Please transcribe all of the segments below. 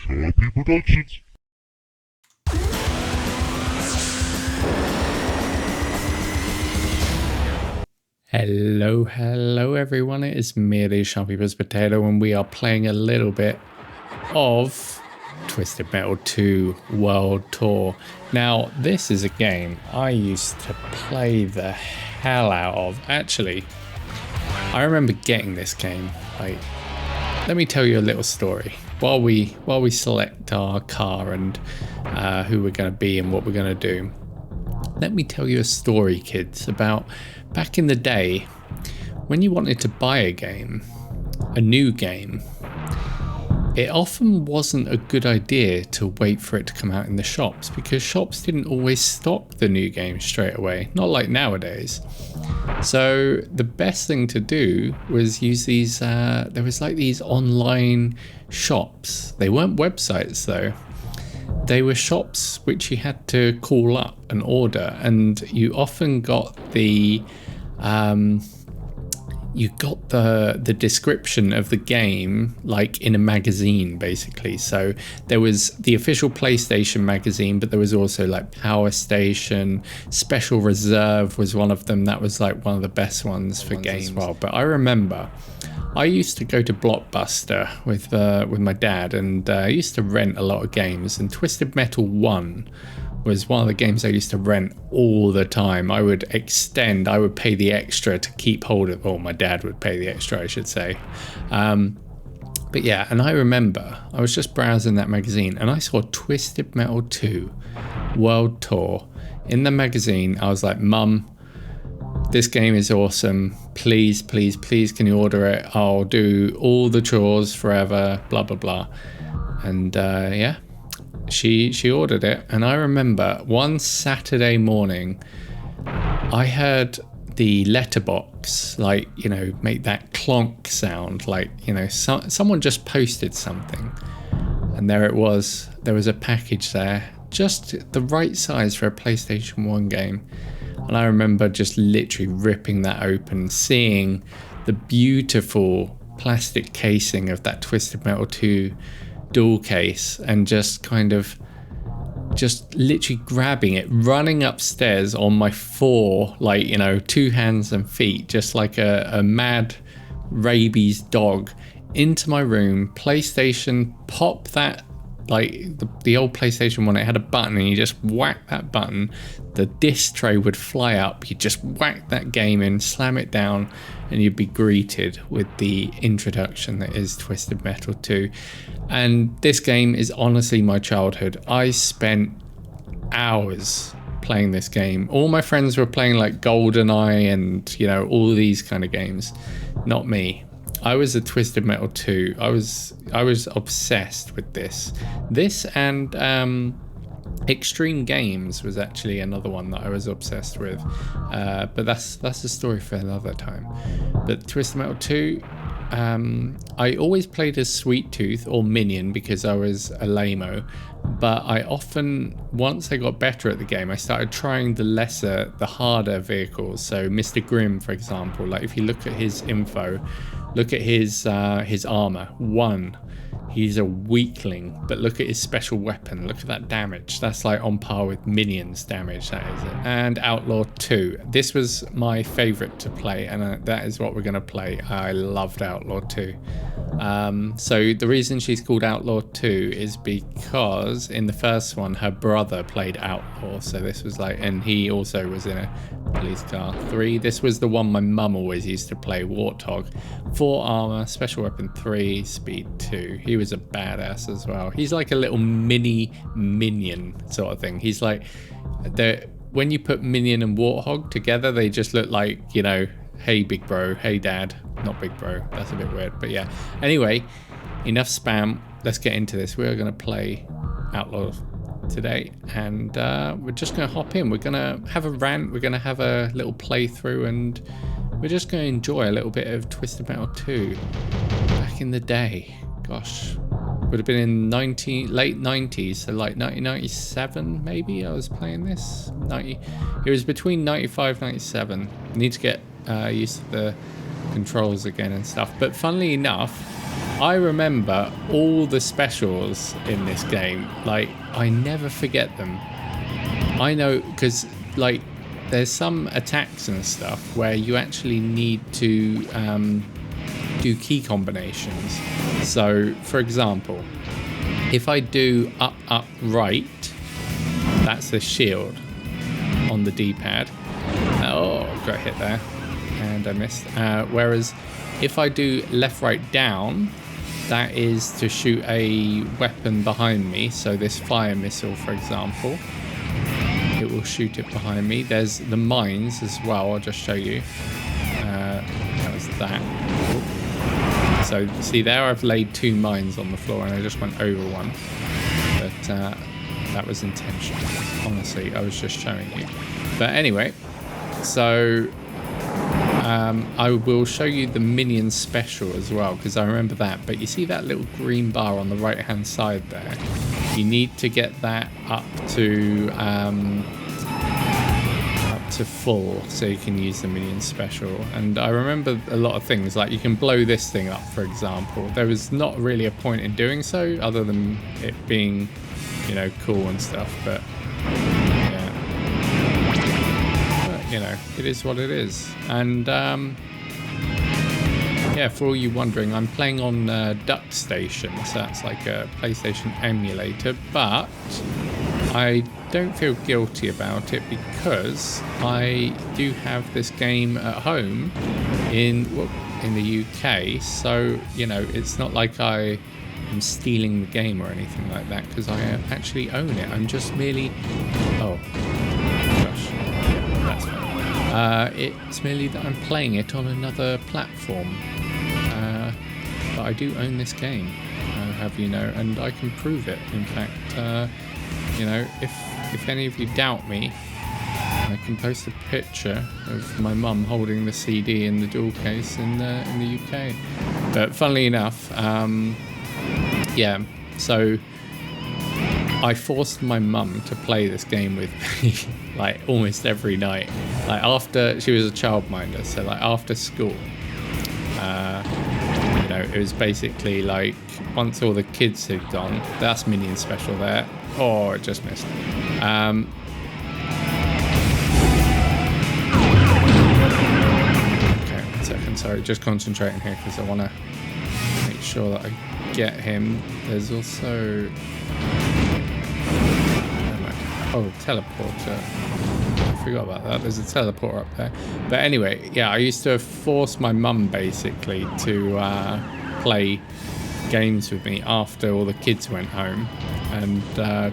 Sharpy Productions. Hello everyone, it is me, the Sharpypus Potato, and we are playing a little bit of Twisted Metal 2 World Tour. Now, this is a game I used to play the hell out of. Actually, I remember getting this game. Let me tell you a little story. While we select our car and who we're going to be and what we're going to do, let me tell you a story, kids, about back in the day when you wanted to buy a game, a new game. It often wasn't a good idea to wait for it to come out in the shops, because shops didn't always stock the new game straight away, not like nowadays. So the best thing to do was use these, there was like these online shops. They weren't websites though. They were shops which you had to call up and order, and you often got the the description of the game like in a magazine, basically. So there was the official PlayStation magazine, but there was also like Power Station, Special Reserve was one of them. That was like one of the best ones for games as well. But I remember I used to go to Blockbuster with my dad, and I used to rent a lot of games, and Twisted Metal 1 was one of the games I used to rent all the time. I would pay the extra to keep hold of, or my dad would pay the extra, I should say. But yeah, and I remember I was just browsing that magazine and I saw Twisted Metal 2 World Tour in the magazine. I was like, Mum, this game is awesome. Please, please, please, can you order it? I'll do all the chores forever, blah, blah, blah. And yeah, she ordered it. And I remember one Saturday morning, I heard the letterbox, like, you know, make that clonk sound, like, you know, someone just posted something. And there it was. There was a package there, just the right size for a PlayStation 1 game. And I remember just literally ripping that open, seeing the beautiful plastic casing of that Twisted Metal 2 dual case, and just literally grabbing it, running upstairs on my two hands and feet, just like a mad rabies dog, into my room, PlayStation, pop that, like the old PlayStation 1, it had a button, and you just whack that button, the disc tray would fly up, you just whack that game in, slam it down, and you'd be greeted with the introduction that is Twisted Metal 2. And this game is honestly my childhood. I spent hours playing this game. All my friends were playing like GoldenEye and, you know, all these kind of games. Not me. I was a Twisted Metal 2. I was obsessed with this. This and Extreme Games was actually another one that I was obsessed with. But that's a story for another time. But Twisted Metal 2, I always played as Sweet Tooth or Minion because I was a lame-o. But I often, once I got better at the game, I started trying the harder vehicles. So Mr. Grimm, for example, like if you look at his info, look at his armor. 1, he's a weakling, but look at his special weapon. Look at that damage. That's like on par with Minion's damage, that is it. And Outlaw 2. This was my favorite to play, and that is what we're going to play. I loved Outlaw 2. So the reason she's called Outlaw 2 is because in the first one, her brother played Outlaw. So this was like, and he also was in a police car. 3, this was the one my mum always used to play, Warthog. 4 armor, special weapon 3, speed 2. He was a badass as well. He's like a little mini minion sort of thing. He's like, when you put Minion and Warthog together, they just look like, you know, hey big bro, hey dad. Not big bro, that's a bit weird, but yeah. Anyway, enough spam. Let's get into this. We're going to play Outlaw today, and we're just going to hop in. We're going to have a rant, we're going to have a little playthrough, and we're just going to enjoy a little bit of Twisted Metal 2 back in the day. Gosh, would have been in late 90s, so like 1997 maybe I was playing this. It was between 95 97. I need to get used to the controls again and stuff. But funnily enough, I remember all the specials in this game. Like, I never forget them. I know, because like there's some attacks and stuff where you actually need to do key combinations. So for example, if I do up, up, right, that's the shield on the D-pad. Oh, got hit there and I missed. Whereas if I do left, right, down, that is to shoot a weapon behind me. So this fire missile, for example, it will shoot it behind me. There's the mines as well. I'll just show you. That was that. So see there, I've laid 2 mines on the floor and I just went over one. But that was intentional. Honestly, I was just showing you. But anyway, so I will show you the minion special as well, because I remember that. But you see that little green bar on the right hand side there? You need to get that up to full so you can use the minion special. And I remember a lot of things, like you can blow this thing up, for example. There was not really a point in doing so other than it being, you know, cool and stuff. But yeah, but, you know, it is what it is. And yeah, for all you wondering, I'm playing on Duckstation, so that's like a PlayStation emulator, but I don't feel guilty about it because I do have this game at home in the UK, so, you know, it's not like I am stealing the game or anything like that, because I actually own it. I'm just merely... Oh, gosh. Yeah, that's fine. It's merely that I'm playing it on another platform. But I do own this game, have you know, and I can prove it. In fact, you know, if any of you doubt me, I can post a picture of my mum holding the CD in the dual case in the UK. But funnily enough, yeah, so I forced my mum to play this game with me like almost every night. Like after, she was a childminder, so like after school. You know, it was basically like once all the kids had gone, that's minion special there. Oh, it just missed. Okay, 1 second, sorry, just concentrating here because I want to make sure that I get him. There's also... Oh, teleporter. I forgot about that. There's a teleporter up there. But anyway, yeah, I used to force my mum basically to play games with me after all the kids went home. And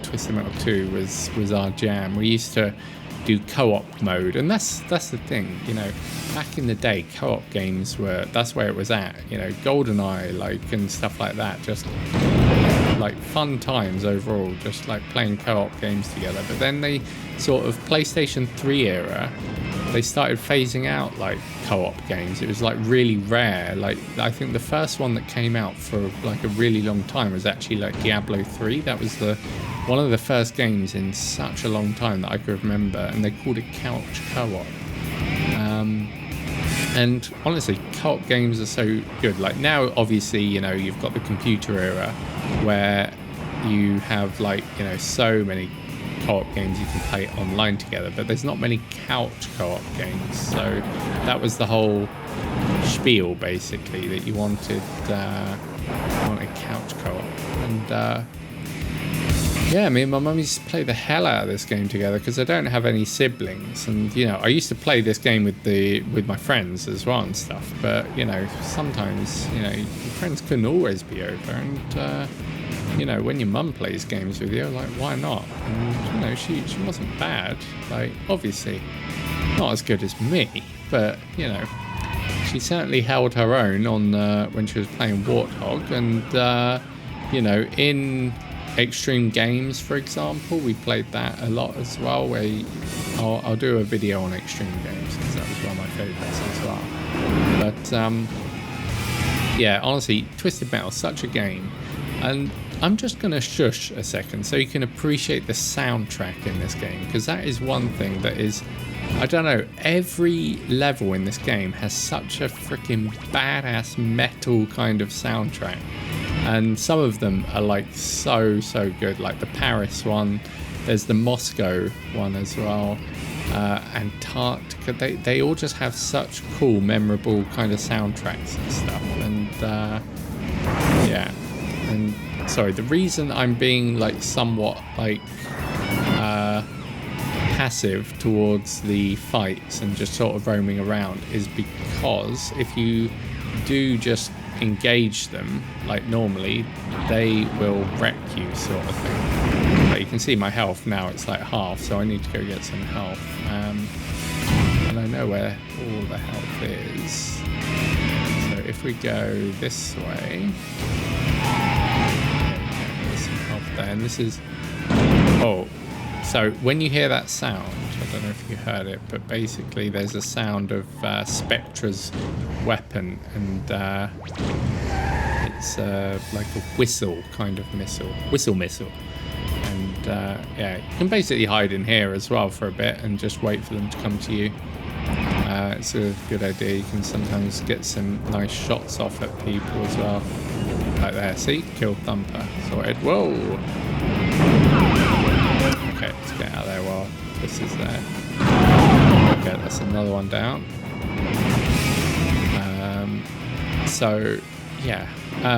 Twisted Metal 2 was our jam. We used to do co-op mode, and that's the thing, you know, back in the day, co-op games that's where it was at, you know, GoldenEye, like, and stuff like that, just like fun times overall, just like playing co-op games together. But then they sort of PlayStation 3 era, they started phasing out like co-op games. It was like really rare. Like I think the first one that came out for like a really long time was actually like Diablo 3. That was one of the first games in such a long time that I could remember, and they called it couch co-op. And honestly, co-op games are so good. Like now, obviously, you know, you've got the computer era where you have like, you know, so many co-op games you can play online together, but there's not many couch co-op games. So that was the whole spiel, basically, that you wanted couch co-op. And yeah, me and my mum used to play the hell out of this game together because I don't have any siblings, and you know, I used to play this game with my friends as well and stuff. But you know, sometimes, you know, your friends couldn't always be over, and you know, when your mum plays games with you, like, why not? And you know, she wasn't bad. Like, obviously, not as good as me, but you know, she certainly held her own on when she was playing Warthog, and you know, in Extreme Games, for example, we played that a lot as well. Where I'll do a video on Extreme Games because that was one of my favourites as well. But yeah, honestly, Twisted Metal, such a game. And I'm just going to shush a second so you can appreciate the soundtrack in this game, because that is one thing that is, I don't know, every level in this game has such a freaking badass metal kind of soundtrack. And some of them are like so good, like the Paris one, there's the Moscow one as well, Antarctica. They all just have such cool, memorable kind of soundtracks and stuff. And yeah, and sorry, the reason I'm being like somewhat like passive towards the fights and just sort of roaming around is because if you do just engage them like normally, they will wreck you, sort of thing. But you can see my health now, it's like half, so I need to go get some health, and I know where all the health is. So if we go this way, there's some health there, and this is, oh, so when you hear that sound, I don't know if you heard it, but basically there's a sound of Spectra's weapon, and it's like a whistle kind of missile. And yeah, you can basically hide in here as well for a bit and just wait for them to come to you. It's a good idea. You can sometimes get some nice shots off at people as well. Like there, see? Kill Thumper. Sorted. Whoa! Okay, let's get out of there while this is there. Okay, that's another one down. So, yeah.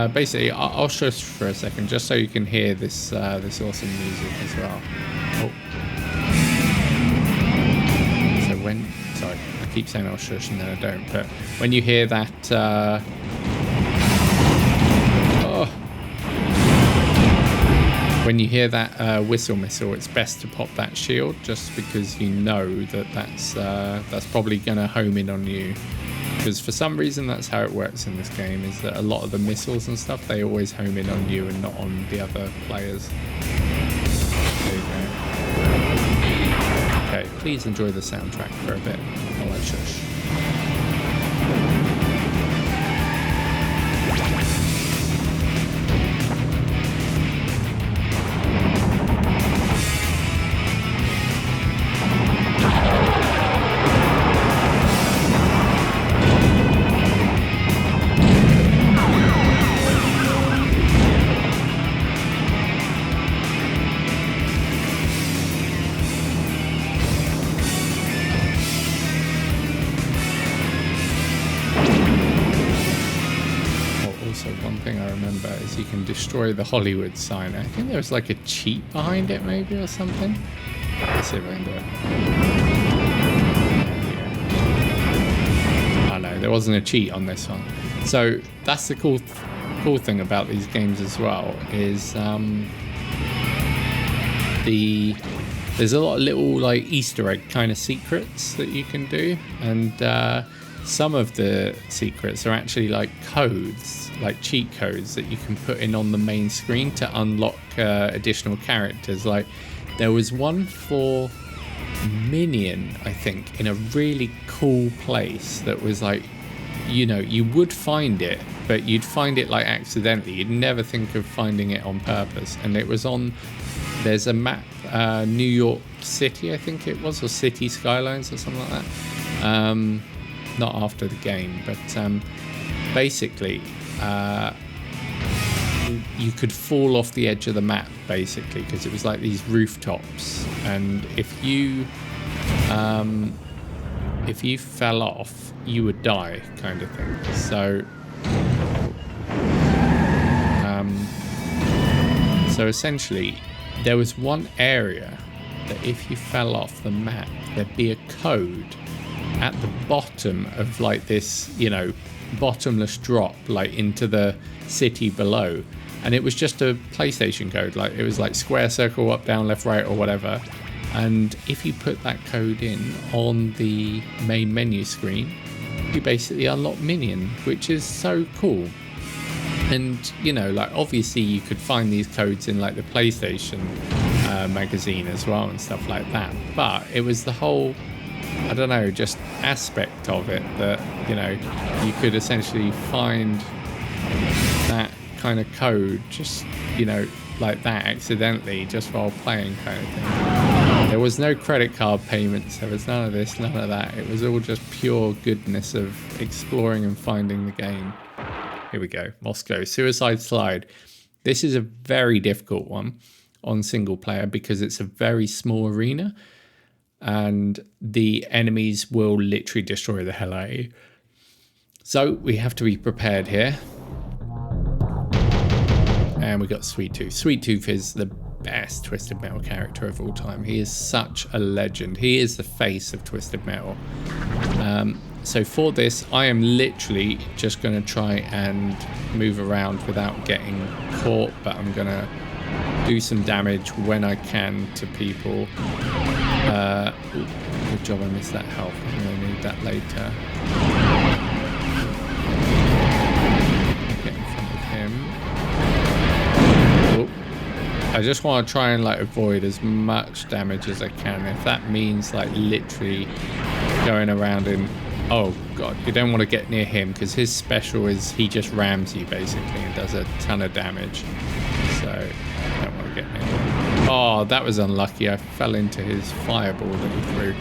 Basically, I'll shush for a second just so you can hear this this awesome music as well. Oh. So when... Sorry, I keep saying I'll shush and then I don't, but when you hear that... When you hear that whistle missile, it's best to pop that shield, just because you know that that's probably going to home in on you. Because for some reason that's how it works in this game, is that a lot of the missiles and stuff, they always home in on you and not on the other players. There you go. Okay, please enjoy the soundtrack for a bit while I shush. You can destroy the Hollywood sign. I think there was like a cheat behind it maybe or something. Let's see if I can do it. Yeah. Oh no, there wasn't a cheat on this one. So that's the cool thing about these games as well, is there's a lot of little like Easter egg kind of secrets that you can do, and some of the secrets are actually like codes, like cheat codes that you can put in on the main screen to unlock additional characters. Like there was one for Minion, I think, in a really cool place that was like, you know, you would find it, but you'd find it like accidentally. You'd never think of finding it on purpose. And it was on, there's a map, New York City, I think it was, or City Skylines or something like that. Not after the game, but basically you could fall off the edge of the map, basically, because it was like these rooftops, and if you fell off, you would die, kind of thing. So essentially there was one area that if you fell off the map, there'd be a code at the bottom of like this, you know, bottomless drop like into the city below, and it was just a PlayStation code. Like it was like square, circle, up, down, left, right, or whatever. And if you put that code in on the main menu screen, you basically unlock Minion, which is so cool. And you know, like obviously you could find these codes in like the PlayStation magazine as well and stuff like that, but it was the whole, I don't know, just aspect of it that, you know, you could essentially find that kind of code, just, you know, like that accidentally, just while playing kind of thing. There was no credit card payments. There was none of this, none of that. It was all just pure goodness of exploring and finding the game. Here we go. Moscow. Suicide Slide. This is a very difficult one on single player because it's a very small arena and the enemies will literally destroy the hell out of you. So we have to be prepared here. And we got Sweet Tooth. Sweet Tooth is the best Twisted Metal character of all time. He is such a legend. He is the face of Twisted Metal. So for this, I am literally just going to try and move around without getting caught, but I'm going to do some damage when I can to people. Good job I missed that health. I'm going to need that later. Get in front of him. I just want to try and like avoid as much damage as I can. If that means like literally going around in... Oh god, you don't want to get near him because his special is he just rams you basically and does a ton of damage. So I don't want to get near him. Oh, that was unlucky. I fell into his fireball that he threw.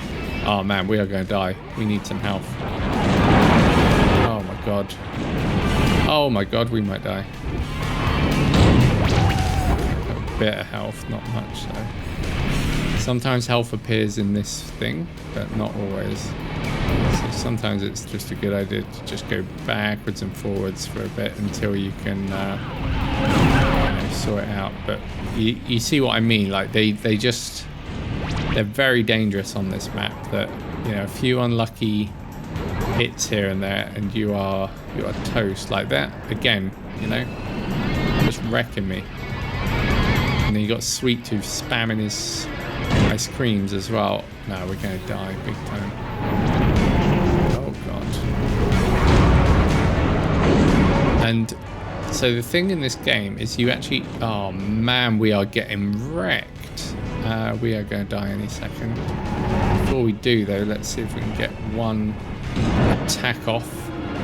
Oh man, we are going to die. We need some health. Oh my god. Oh my god, we might die. A bit of health, not much though. Sometimes health appears in this thing, but not always. So sometimes it's just a good idea to just go backwards and forwards for a bit until you can you know, sort it out. But you see what I mean? Like they're very dangerous on this map. That, you know, a few unlucky hits here and there, and you are toast. Like that again, you know, just wrecking me. And then you got Sweet Tooth spamming his ice creams as well. No, we're going to die big time. Oh god. And so the thing in this game is you actually... Oh man, we are getting wrecked. We are going to die any second. Before we do though, let's see if we can get one attack off.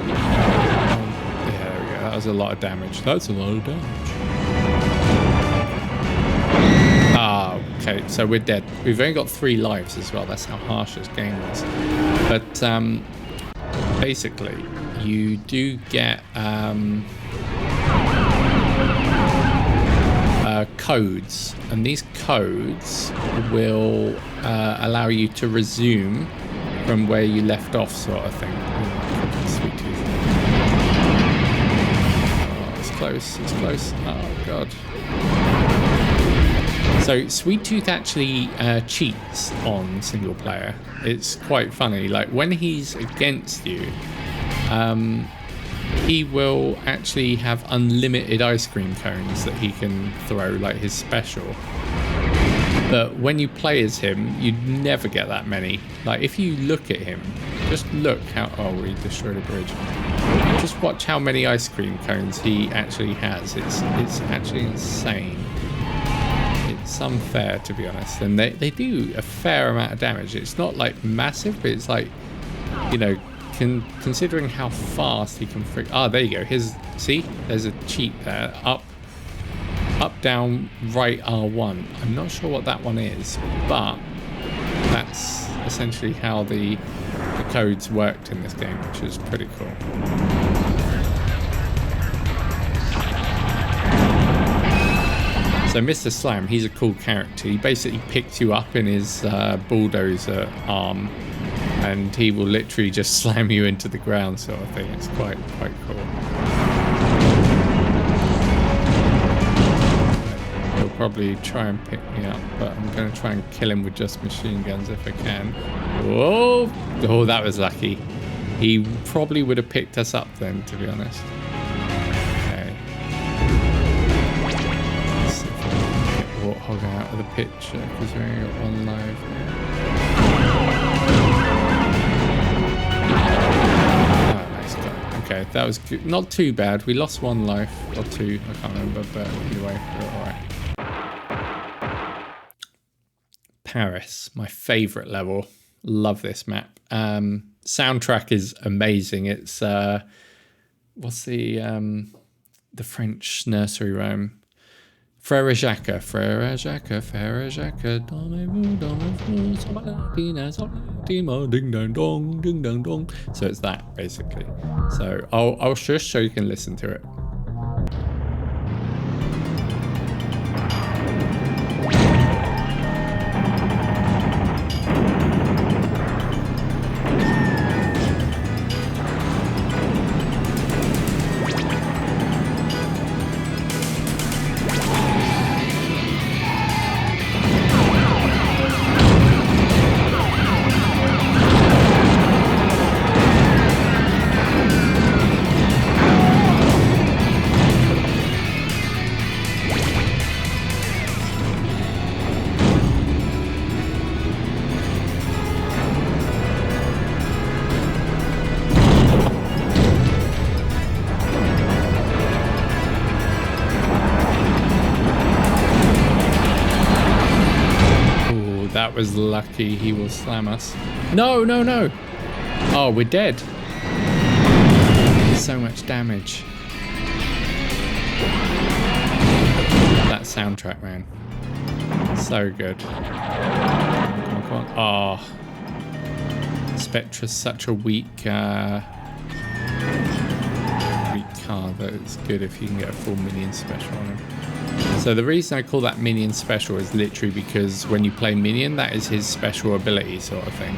Yeah, there we go. That was a lot of damage. That's a lot of damage. Ah, okay, so we're dead. We've only got 3 lives as well. That's how harsh this game was. But basically, you do get codes, and these codes will allow you to resume from where you left off, sort of thing. Oh, Sweet Tooth. Oh, it's close. It's close. Oh god. So Sweet Tooth actually cheats on single player. It's quite funny. Like when he's against you, he will actually have unlimited ice cream cones that he can throw, like his special. But when you play as him, you never get that many. Like if you look at him, just look how... Oh, we destroyed a bridge. Just watch how many ice cream cones he actually has. It's actually insane. It's unfair, to be honest, and they do a fair amount of damage. It's not like massive, but it's like, you know, considering how fast he can there you go. See, there's a cheat there. Up, down, right, R1. I'm not sure what that one is, but that's essentially how the codes worked in this game, which is pretty cool. So Mr. Slam, he's a cool character. He basically picks you up in his bulldozer arm, and he will literally just slam you into the ground, sort of thing. It's quite cool. He'll probably try and pick me up, but I'm going to try and kill him with just machine guns if I can. Whoa! Oh, that was lucky. He probably would have picked us up then, to be honest. Warthog out of the picture because we only got 1 live. Oh, nice guy. Okay, that was good. Not too bad. We lost 1 life or 2, I can't remember, but anyway, we're alright. Paris, my favourite level. Love this map. Soundtrack is amazing. It's what's the the French nursery rhyme. Frère Jacques, Frère Jacques, Frère Jacques, dormez-vous, dormez-vous, somatina, ding dong dong, ding dong dong. So it's that basically. So I'll just so you can listen to it. That was lucky. He will slam us. No, no, no. Oh, we're dead. So much damage. That soundtrack, man. So good. Come on. Oh. Spectra's such a weak card that it's good if you can get a full minion special on him. So the reason I call that minion special is literally because when you play minion, that is his special ability sort of thing.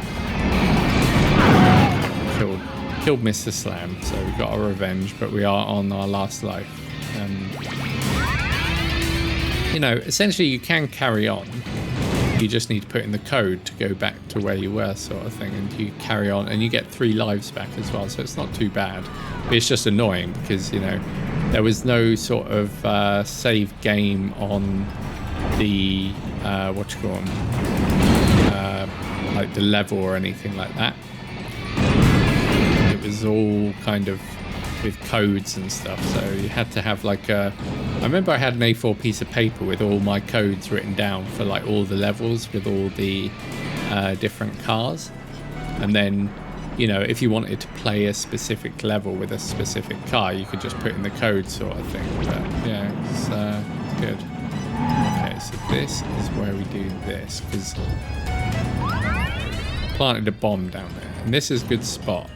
Killed Mr. Slam, so we got our revenge, but we are on our last life. You know, essentially you can carry on. You just need to put in the code to go back to where you were sort of thing, and you carry on and you get 3 lives back as well, so it's not too bad. But it's just annoying because, you know, there was no sort of save game on the, like the level or anything like that. It was all kind of with codes and stuff, so you had to have like a... I remember I had an A4 piece of paper with all my codes written down for like all the levels with all the different cars. And then, you know, if you wanted to play a specific level with a specific car, you could just put in the code sort of thing. But yeah, it's good. Okay, so this is where we do this, because I planted a bomb down there, and this is a good spot.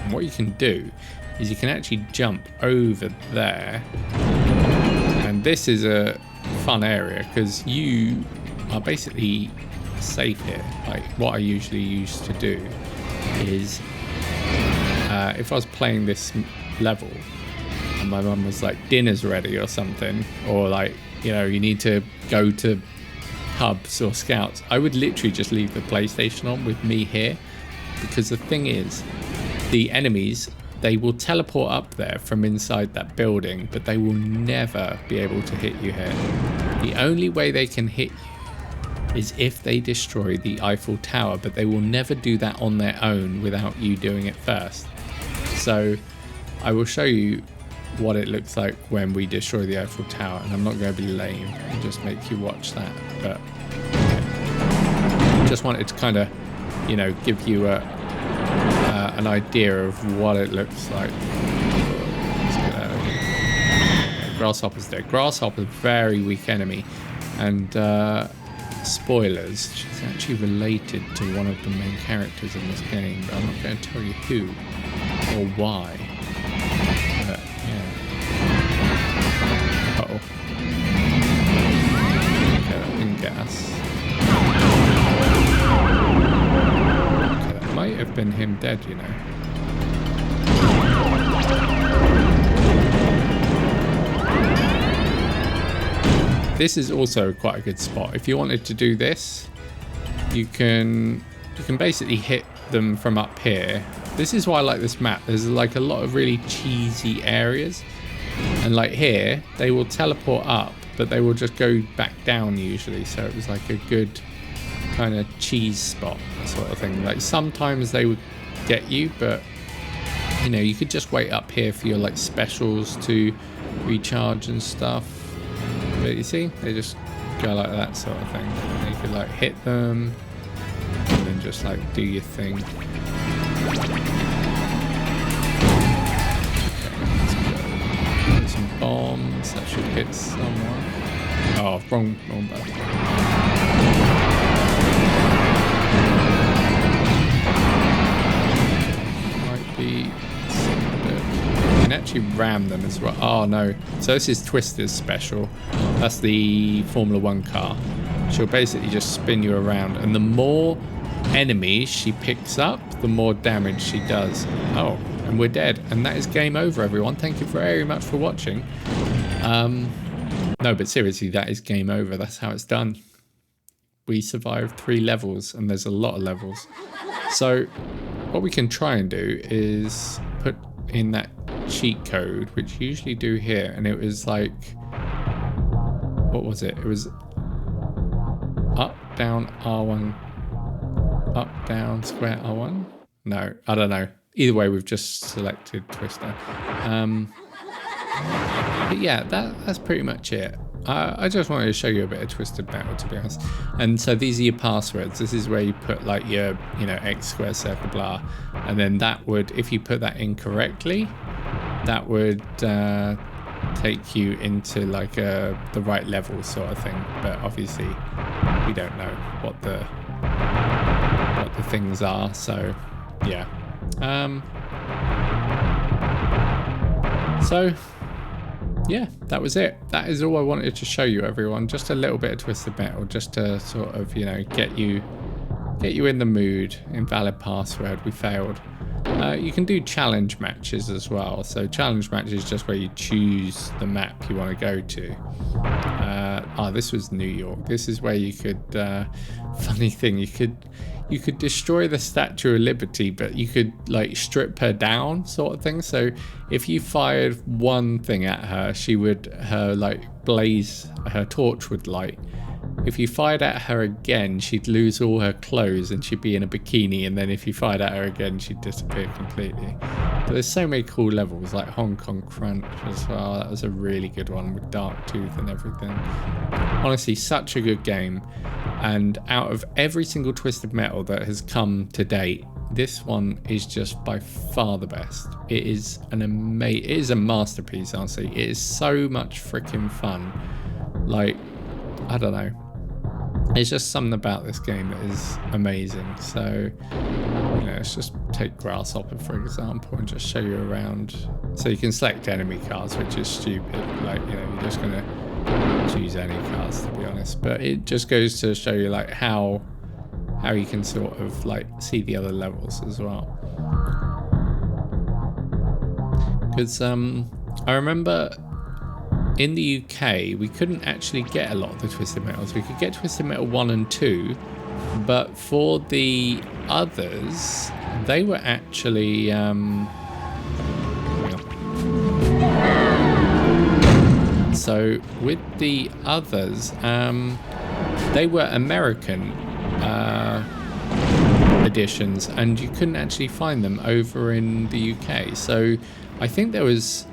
And what you can do is you can actually jump over there, and this is a fun area because you are basically safe here. Like what I usually used to do is if I was playing this level and my mum was like, dinner's ready or something, or like, you know, you need to go to hubs or scouts, I would literally just leave the PlayStation on with me here, because the thing is, the enemies, they will teleport up there from inside that building, but they will never be able to hit you here. The only way they can hit you is if they destroy the Eiffel Tower, but they will never do that on their own without you doing it first. So I will show you what it looks like when we destroy the Eiffel Tower, and I'm not going to be lame and just make you watch that, but okay. Just wanted to kind of, you know, give you an idea of what it looks like. Grasshopper's dead. Grasshopper's a very weak enemy, and spoilers, she's actually related to one of the main characters in this game, but I'm not going to tell you who or why. But yeah. Uh-oh. Okay, that didn't get us. Okay, that might have been him dead, you know. This is also quite a good spot. If you wanted to do this, you can basically hit them from up here. This is why I like this map. There's like a lot of really cheesy areas, and like here they will teleport up, but they will just go back down usually. So it was like a good kind of cheese spot sort of thing. Like sometimes they would get you, but you know, you could just wait up here for your like specials to recharge and stuff. But you see, they just go like that sort of thing. And you could like hit them and then just like do your thing. Okay, let's go. Put some bombs. chance that should hit someone. Oh, wrong button. Might be. You can actually ram them as well. Oh no! So this is Twister's special. That's the Formula 1 car. She'll basically just spin you around, and the more enemies she picks up, the more damage she does. Oh, and we're dead, and that is game over, everyone. Thank you very much for watching. No, but seriously, that is game over. That's how it's done. We survived 3 levels, and there's a lot of levels. So what we can try and do is put in that cheat code, which you usually do here, and it was like, what was it? It was up, down, R1, up, down, square, R1? No, I don't know. Either way, we've just selected Twister. But yeah, that's pretty much it. I just wanted to show you a bit of Twisted Metal, to be honest. And so these are your passwords. This is where you put like your, X square circle blah. And then that would, if you put that in correctly, that would take you into like the right level sort of thing. But obviously we don't know what the things are. So yeah. So yeah, that was it. That is all I wanted to show you, everyone. Just a little bit of Twisted Metal, just to sort of, get you in the mood. Invalid password, we failed. You can do challenge matches as well. So challenge matches is just where you choose the map you want to go to. This was New York. This is where you could, funny thing, you could destroy the Statue of Liberty, but you could like strip her down sort of thing. So if you fired one thing at her, her torch would light. If you fired at her again, she'd lose all her clothes and she'd be in a bikini. And then if you fired at her again, she'd disappear completely. But there's so many cool levels, like Hong Kong Crunch as well. That was a really good one with Dark Tooth and everything. Honestly, such a good game. And out of every single Twisted Metal that has come to date, this one is just by far the best. It is it is a masterpiece, honestly. It is so much freaking fun. Like, I don't know. It's just something about this game that is amazing. So, let's just take Grasshopper, for example, and just show you around. So you can select enemy cars, which is stupid. Like, you're just going to choose any cars, to be honest. But it just goes to show you, like, how you can sort of, like, see the other levels as well. Because I remember in the UK, we couldn't actually get a lot of the Twisted Metals. We could get Twisted Metal 1 and 2, but for the others, they were actually... So with the others, they were American editions, and you couldn't actually find them over in the UK. So I think there was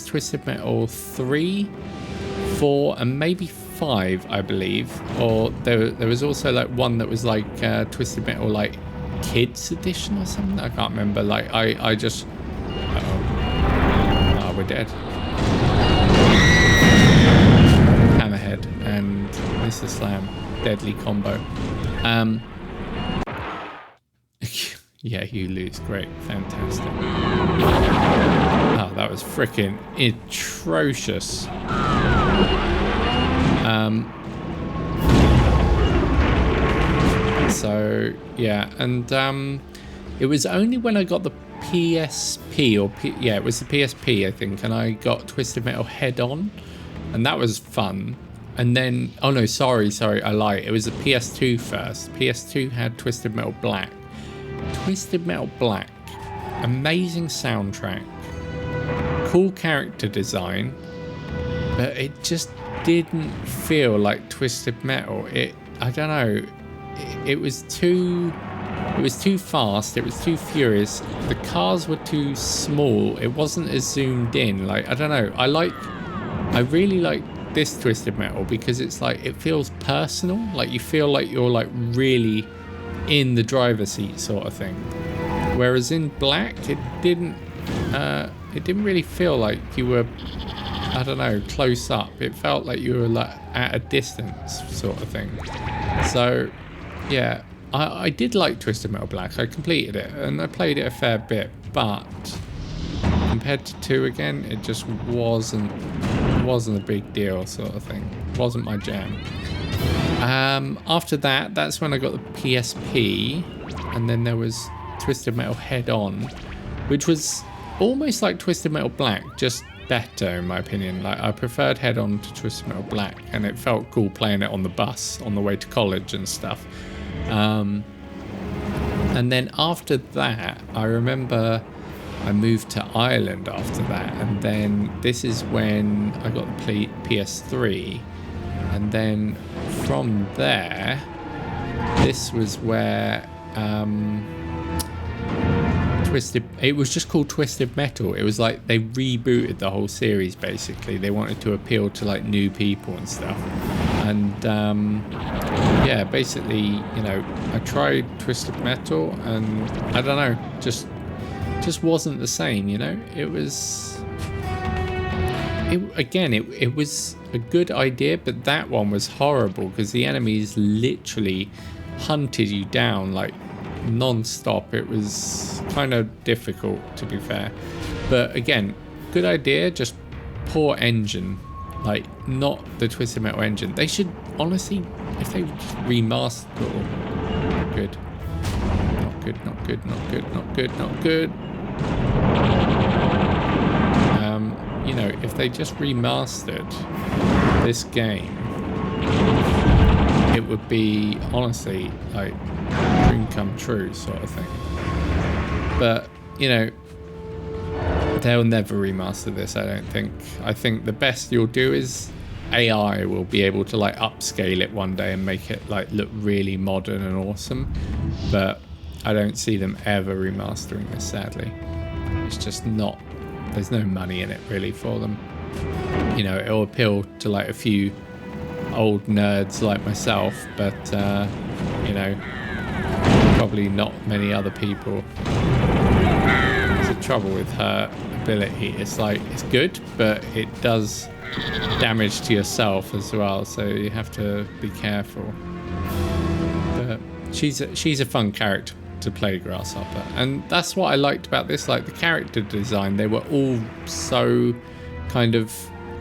Twisted Metal 3, 4, and maybe 5, I believe. Or there was also like one that was like Twisted Metal like Kids Edition or something. I can't remember. Like I just... Oh, we're dead. Hammerhead and Mr. Slam. Deadly combo. Yeah, you lose. Great. Fantastic. Oh, that was freaking atrocious. So, yeah. And it was only when I got the PSP, it was the PSP, I think, and I got Twisted Metal Head On, and that was fun. And then, oh no, sorry, I lied. It was the PS2 first. PS2 had Twisted Metal Black. Twisted Metal Black, amazing soundtrack, cool character design, but it just didn't feel like Twisted Metal. I don't know, it was too fast, it was too furious, the cars were too small, it wasn't as zoomed in. Like, I don't know, I really like this Twisted Metal because it's like, it feels personal, like you feel like you're like really in the driver's seat sort of thing. Whereas in Black, it didn't really feel like you were I don't know, close up. It felt like you were like at a distance sort of thing. So yeah, I did like Twisted Metal Black. I completed it and I played it a fair bit, but compared to 2 again, it just wasn't a big deal sort of thing. It wasn't my jam. After that, that's when I got the PSP, and then there was Twisted Metal Head On, which was almost like Twisted Metal Black, just better in my opinion. Like, I preferred Head On to Twisted Metal Black, and it felt cool playing it on the bus on the way to college and stuff. And then after that, I remember I moved to Ireland after that, and then this is when I got the PS3, and then from there, this was where it was just called Twisted Metal. It was like they rebooted the whole series basically. They wanted to appeal to like new people and stuff, and yeah, basically, you know, I tried Twisted Metal and I don't know, just wasn't the same, you know. It was it was a good idea, but that one was horrible because the enemies literally hunted you down like non-stop. It was kind of difficult, to be fair, but again, good idea, just poor engine. Like, not the Twisted Metal engine. They should honestly, if they would just remaster, not good, not good, not good, not good, not good, not good. You know, if they just remastered this game, it would be honestly like dream come true sort of thing. But you know, they'll never remaster this, I don't think. I think the best you'll do is AI will be able to like upscale it one day and make it like look really modern and awesome, but I don't see them ever remastering this, sadly. It's just not, there's no money in it really for them. You know, it'll appeal to like a few old nerds like myself, but you know, probably not many other people. There's the trouble with her ability. It's like, it's good, but it does damage to yourself as well, so you have to be careful. But she's a fun character to play, Grasshopper, and that's what I liked about this. Like, the character design, they were all so kind of,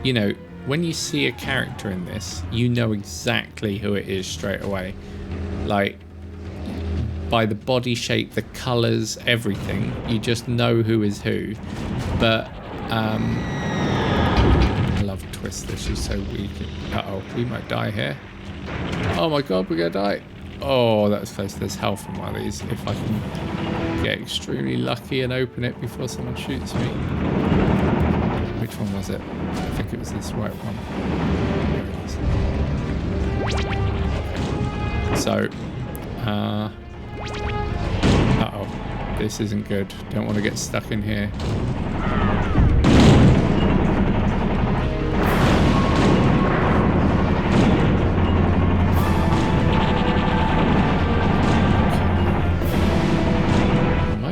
you know, when you see a character in this, you know exactly who it is straight away. Like, by the body shape, the colors, everything, you just know who is who. But I love Twister, she's so weak. Uh-oh, we might die here. Oh my god, we're gonna die. Oh, that was close. There's health in one of these. If I can get extremely lucky and open it before someone shoots me. Which one was it? I think it was this white one. There it is. So, uh-oh. This isn't good. Don't want to get stuck in here.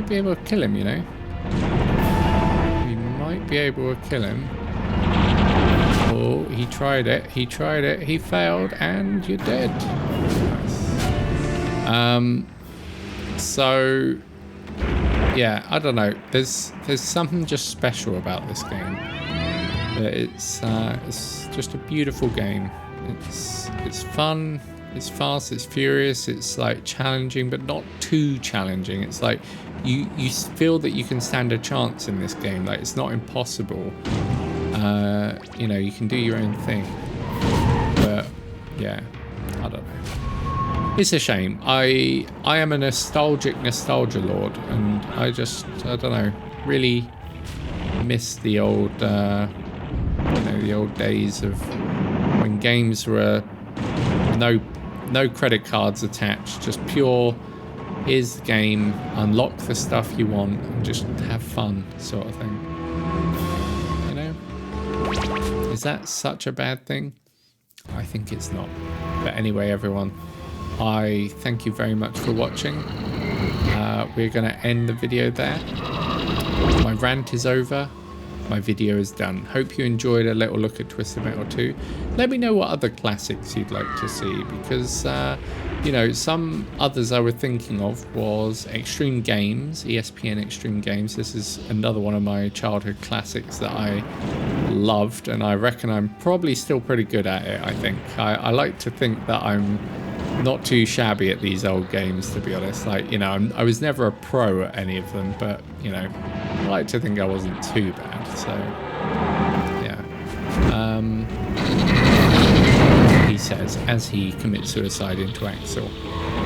Be able to kill him, you know. We might be able to kill him. Oh, he tried it. He tried it. He failed, and you're dead. Nice. So yeah, I don't know. There's something just special about this game. It's just a beautiful game. It's fun. It's fast, it's furious, it's like challenging, but not too challenging. It's like you feel that you can stand a chance in this game. Like, it's not impossible. You know, you can do your own thing. But yeah, I don't know. It's a shame. I am a nostalgia lord, and I don't know, really miss the old, you know, the old days of when games were no credit cards attached, just pure, here's the game, unlock the stuff you want, and just have fun sort of thing. You know? Is that such a bad thing? I think it's not. But anyway, everyone, I thank you very much for watching. We're going to end the video there. My rant is over. my video is done. Hope you enjoyed a little look at Twisted Metal 2. Let me know what other classics you'd like to see, because you know, some others I was thinking of was Extreme Games, ESPN Extreme Games. This is another one of my childhood classics that I loved, and I reckon I'm probably still pretty good at it. I think I like to think that I'm not too shabby at these old games, to be honest. Like, you know, I was never a pro at any of them, but, you know, I like to think I wasn't too bad. So yeah, he says as he commits suicide into Axel.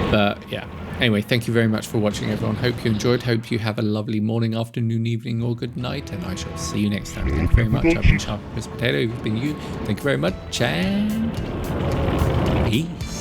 But yeah, anyway, thank you very much for watching, everyone. Hope you enjoyed. Hope you have a lovely morning, afternoon, evening, or good night, and I shall see you next time. Thank you very much. I've been Sharpypus Potato. You've been you. Thank you very much, and peace.